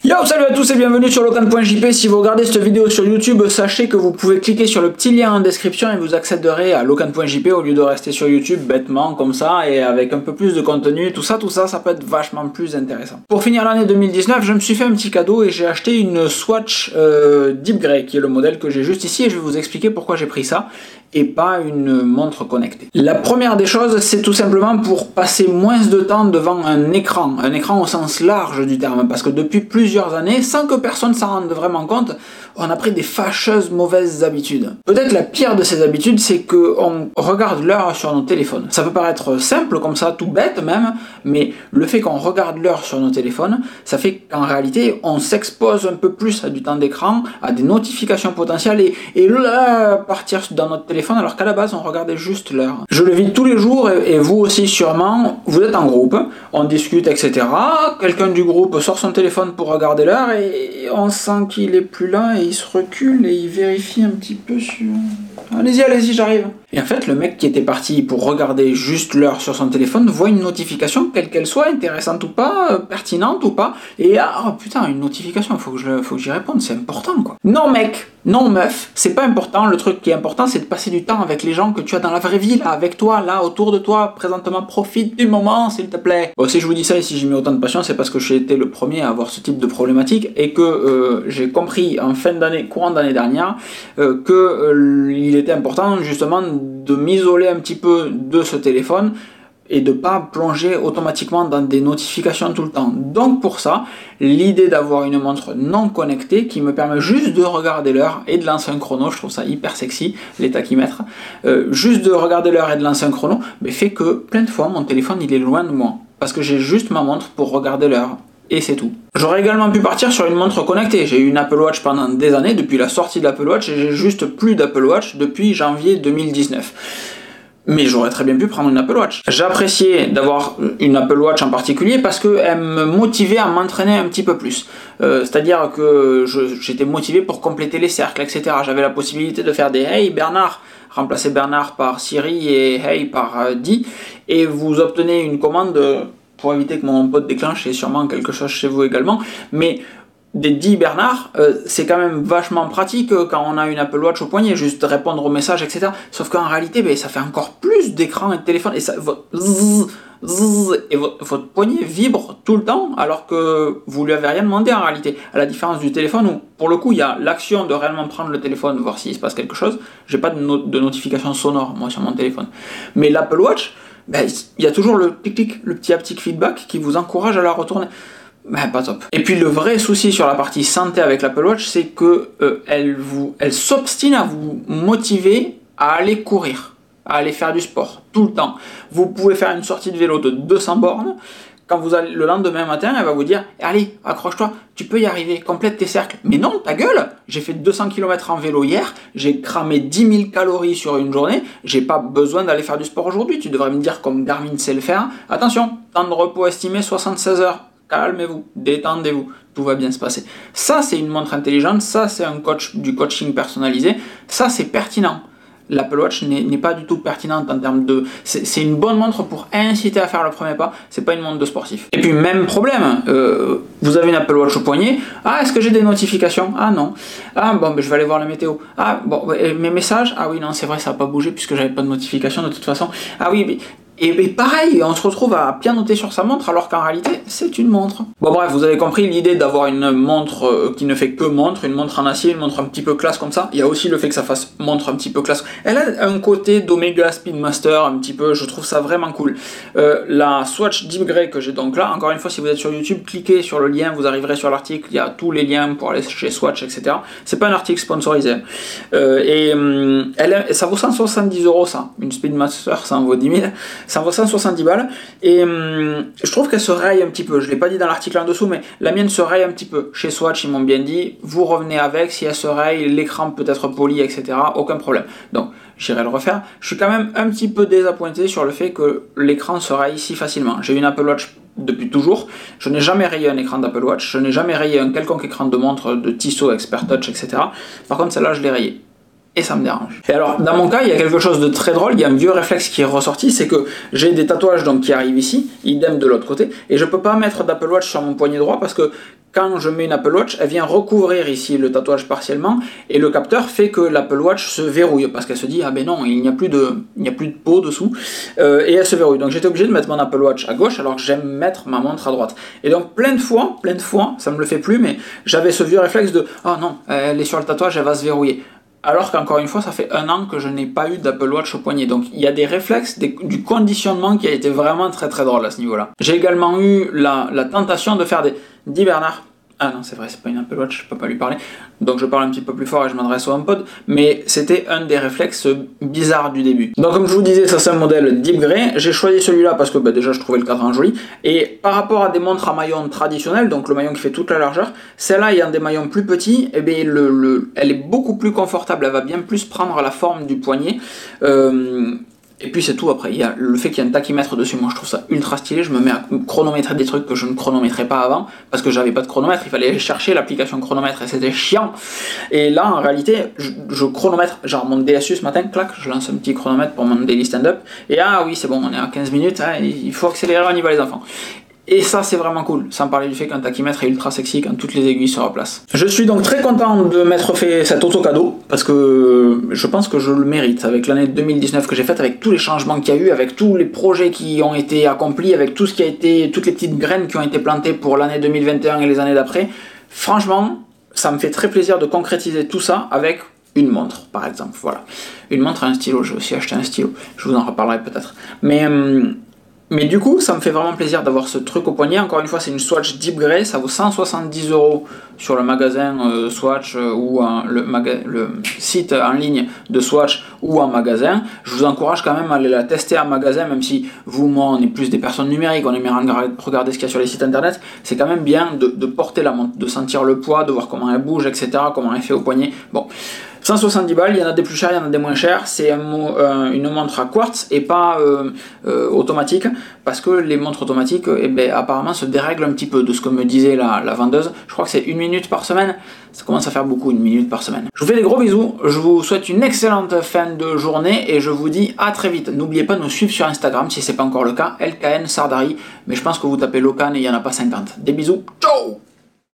Yo, salut à tous et bienvenue sur Locan.jp. Si vous regardez cette vidéo sur YouTube, sachez que vous pouvez cliquer sur le petit lien en description et vous accéderez à Locan.jp au lieu de rester sur YouTube bêtement comme ça et avec un peu plus de contenu. Tout ça, ça peut être vachement plus intéressant. Pour finir l'année 2019, je me suis fait un petit cadeau et j'ai acheté une Swatch Deep Grey qui est le modèle que j'ai juste ici et je vais vous expliquer pourquoi j'ai pris ça et pas une montre connectée. La première des choses, c'est tout simplement pour passer moins de temps devant un écran au sens large du terme, parce que depuis plusieurs années, sans que personne s'en rende vraiment compte, on a pris des fâcheuses mauvaises habitudes. Peut-être la pire de ces habitudes, c'est qu'on regarde l'heure sur nos téléphones. Ça peut paraître simple comme ça, tout bête même, mais le fait qu'on regarde l'heure sur nos téléphones, ça fait qu'en réalité, on s'expose un peu plus à du temps d'écran, à des notifications potentielles et là, partir dans notre téléphone alors qu'à la base, on regardait juste l'heure. Je le vis tous les jours et vous aussi sûrement, vous êtes en groupe, on discute, etc. Quelqu'un du groupe sort son téléphone pour regarder l'heure et on sent qu'il est plus là et il se recule et il vérifie un petit peu sur... Allez-y, j'arrive. Et en fait, le mec qui était parti pour regarder juste l'heure sur son téléphone voit une notification, quelle qu'elle soit, intéressante ou pas, pertinente ou pas, et oh putain, une notification, faut que j'y réponde, c'est important quoi. Non mec, non meuf, c'est pas important, le truc qui est important c'est de passer du temps avec les gens que tu as dans la vraie vie, là, avec toi, là, autour de toi, présentement, profite du moment s'il te plaît. Bon, si je vous dis ça et si j'y mets autant de passion, c'est parce que j'ai été le premier à avoir ce type de problématique et que j'ai compris en fin d'année, courant d'année dernière, il était important justement de m'isoler un petit peu de ce téléphone et de pas plonger automatiquement dans des notifications tout le temps. Donc pour ça, l'idée d'avoir une montre non connectée qui me permet juste de regarder l'heure et de lancer un chrono, je trouve ça hyper sexy, les tachymètres, juste de regarder l'heure et de lancer un chrono, mais fait que plein de fois mon téléphone il est loin de moi, parce que j'ai juste ma montre pour regarder l'heure. Et c'est tout. J'aurais également pu partir sur une montre connectée. J'ai eu une Apple Watch pendant des années, depuis la sortie de l'Apple Watch, et j'ai juste plus d'Apple Watch depuis janvier 2019. Mais j'aurais très bien pu prendre une Apple Watch. J'appréciais d'avoir une Apple Watch en particulier parce qu'elle me motivait à m'entraîner un petit peu plus. C'est-à-dire que j'étais motivé pour compléter les cercles, etc. J'avais la possibilité de faire des « Hey Bernard », remplacer Bernard par Siri et « Hey » par Di, et vous obtenez une commande pour éviter que mon pote déclenche, et sûrement quelque chose chez vous également, mais des 10 Bernard, c'est quand même vachement pratique quand on a une Apple Watch au poignet, juste répondre aux messages, etc. Sauf qu'en réalité, ça fait encore plus d'écran et de téléphone, et ça, votre poignet vibre tout le temps, alors que vous lui avez rien demandé en réalité. À la différence du téléphone, où pour le coup, il y a l'action de réellement prendre le téléphone, voir s'il se passe quelque chose. J'ai pas de notification sonore, moi, sur mon téléphone. Mais l'Apple Watch, il y a toujours le clic-clic, le petit haptic feedback qui vous encourage à la retourner. Pas top. Et puis le vrai souci sur la partie santé avec l'Apple Watch, c'est que elle s'obstine à vous motiver à aller courir, à aller faire du sport, tout le temps. Vous pouvez faire une sortie de vélo de 200 bornes, quand vous allez le lendemain matin, elle va vous dire « Allez, accroche-toi, tu peux y arriver, complète tes cercles. » Mais non, ta gueule! J'ai fait 200 km en vélo hier, j'ai cramé 10 000 calories sur une journée, j'ai pas besoin d'aller faire du sport aujourd'hui. Tu devrais me dire, comme Garmin sait le faire, « Attention, temps de repos estimé 76 heures. Calmez-vous, détendez-vous, tout va bien se passer. » Ça, c'est une montre intelligente, ça, c'est du coaching personnalisé, ça, c'est pertinent. L'Apple Watch n'est pas du tout pertinente en termes de... C'est une bonne montre pour inciter à faire le premier pas, c'est pas une montre de sportif. Et puis même problème, vous avez une Apple Watch au poignet, est-ce que j'ai des notifications? Ah non. Je vais aller voir la météo. Mes messages? Ah oui, non, c'est vrai, ça n'a pas bougé puisque j'avais pas de notification de toute façon. Ah oui, mais... Et pareil, on se retrouve à bien noter sur sa montre alors qu'en réalité, c'est une montre. Bon bref, vous avez compris l'idée d'avoir une montre qui ne fait que montre, une montre en acier, une montre un petit peu classe comme ça. Il y a aussi le fait que ça fasse montre un petit peu classe. Elle a un côté d'Omega Speedmaster un petit peu, je trouve ça vraiment cool. La Swatch Deep Grey que j'ai donc là, encore une fois, si vous êtes sur YouTube, cliquez sur le lien, vous arriverez sur l'article, il y a tous les liens pour aller chez Swatch, etc. C'est pas un article sponsorisé. Ça vaut 170 € ça. Une Speedmaster, ça en vaut 10 000. Ça en vaut 170 balles et je trouve qu'elle se raye un petit peu, je ne l'ai pas dit dans l'article en dessous, mais la mienne se raye un petit peu. Chez Swatch, ils m'ont bien dit, vous revenez avec, si elle se raye, l'écran peut être poli, etc. Aucun problème. Donc, j'irai le refaire. Je suis quand même un petit peu désappointé sur le fait que l'écran se raye si facilement. J'ai une Apple Watch depuis toujours, je n'ai jamais rayé un écran d'Apple Watch, je n'ai jamais rayé un quelconque écran de montre de Tissot, Expert Touch, etc. Par contre, celle-là, je l'ai rayé. et ça me dérange. Et alors, dans mon cas, il y a quelque chose de très drôle, il y a un vieux réflexe qui est ressorti, c'est que j'ai des tatouages donc, qui arrivent ici, idem de l'autre côté, et je peux pas mettre d'Apple Watch sur mon poignet droit parce que quand je mets une Apple Watch, elle vient recouvrir ici le tatouage partiellement, et le capteur fait que l'Apple Watch se verrouille, parce qu'elle se dit, ah ben non, il n'y a plus de peau dessous, et elle se verrouille. Donc j'étais obligé de mettre mon Apple Watch à gauche, alors que j'aime mettre ma montre à droite. Et donc plein de fois, ça me le fait plus, mais j'avais ce vieux réflexe de, ah non, elle est sur le tatouage, elle va se verrouiller. Alors qu'encore une fois, ça fait 1 an que je n'ai pas eu d'Apple Watch au poignet. Donc il y a des réflexes, du conditionnement qui a été vraiment très très drôle à ce niveau-là. J'ai également eu la tentation de faire des... Dis Bernard. Ah non, c'est vrai, c'est pas une Apple Watch, je peux pas lui parler. Donc je parle un petit peu plus fort et je m'adresse au HomePod. Mais c'était un des réflexes bizarres du début. Donc comme je vous disais, ça c'est un modèle Deep Grey. J'ai choisi celui-là parce que déjà je trouvais le cadran joli. Et par rapport à des montres à maillon traditionnelles, donc le maillon qui fait toute la largeur, celle-là ayant des maillons plus petits, eh bien, elle est beaucoup plus confortable. Elle va bien plus prendre la forme du poignet. Et puis c'est tout après, il y a le fait qu'il y a un tachymètre dessus, moi je trouve ça ultra stylé, je me mets à chronométrer des trucs que je ne chronométrais pas avant, parce que j'avais pas de chronomètre, il fallait chercher l'application chronomètre et c'était chiant. Et là en réalité, je chronomètre, genre mon DSU ce matin, clac, je lance un petit chronomètre pour mon daily stand-up, et ah oui c'est bon, on est à 15 minutes, hein, il faut accélérer, on y va les enfants. Et ça c'est vraiment cool, sans parler du fait qu'un tachymètre est ultra sexy quand toutes les aiguilles se replacent. Je suis donc très content de m'être fait cet auto-cadeau, parce que je pense que je le mérite, avec l'année 2019 que j'ai faite, avec tous les changements qu'il y a eu, avec tous les projets qui ont été accomplis, avec tout ce qui a été, toutes les petites graines qui ont été plantées pour l'année 2021 et les années d'après. Franchement, ça me fait très plaisir de concrétiser tout ça avec une montre, par exemple, voilà. Une montre et un stylo, j'ai aussi acheté un stylo, je vous en reparlerai peut-être. Mais du coup, ça me fait vraiment plaisir d'avoir ce truc au poignet. Encore une fois, c'est une Swatch Deep Grey, ça vaut 170 € sur le magasin Swatch ou le site en ligne de Swatch ou en magasin. Je vous encourage quand même à aller la tester en magasin, même si vous, moi, on est plus des personnes numériques, on aime bien regarder ce qu'il y a sur les sites internet. C'est quand même bien de porter la montre, de sentir le poids, de voir comment elle bouge, etc., comment elle fait au poignet. Bon. 170 balles, il y en a des plus chers, il y en a des moins chers, c'est une montre à quartz et pas automatique, parce que les montres automatiques apparemment se dérèglent un petit peu, de ce que me disait la vendeuse. Je crois que c'est 1 minute par semaine, ça commence à faire beaucoup, 1 minute par semaine. Je vous fais des gros bisous, je vous souhaite une excellente fin de journée et je vous dis à très vite. N'oubliez pas de nous suivre sur Instagram si ce n'est pas encore le cas, LKN Sardari, mais je pense que vous tapez Locan et il n'y en a pas 50. Des bisous, ciao!